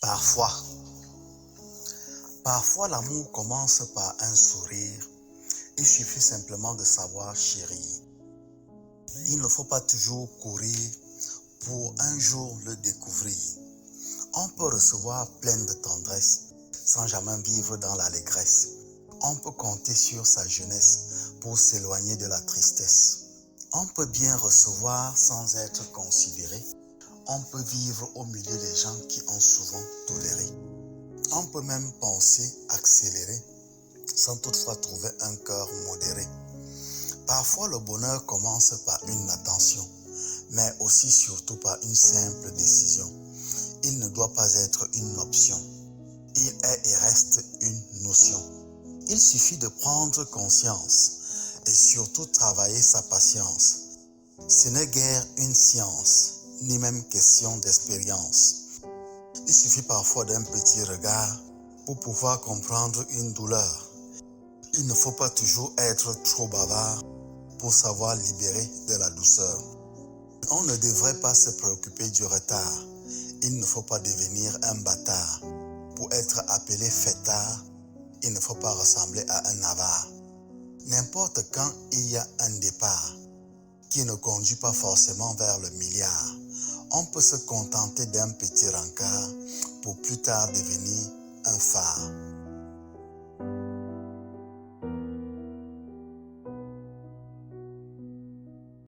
Parfois, parfois l'amour commence par un sourire. Il suffit simplement de savoir chérir. Il ne faut pas toujours courir pour un jour le découvrir. On peut recevoir plein de tendresse sans jamais vivre dans l'allégresse. On peut compter sur sa jeunesse pour s'éloigner de la tristesse. On peut bien recevoir sans être considéré. On peut vivre au milieu des gens qui ont souvent toléré. On peut même penser accélérer sans toutefois trouver un cœur modéré. Parfois le bonheur commence par une attention, mais aussi surtout par une simple décision. Il ne doit pas être une option. Il est et reste une notion. Il suffit de prendre conscience et surtout travailler sa patience. Ce n'est guère une science, ni même question d'expérience. Il suffit parfois d'un petit regard pour pouvoir comprendre une douleur. Il ne faut pas toujours être trop bavard pour savoir libérer de la douceur. On ne devrait pas se préoccuper du retard. Il ne faut pas devenir un bâtard. Pour être appelé fêtard, il ne faut pas ressembler à un avare. N'importe quand il y a un départ qui ne conduit pas forcément vers le milliard. On peut se contenter d'un petit rencard pour plus tard devenir un phare.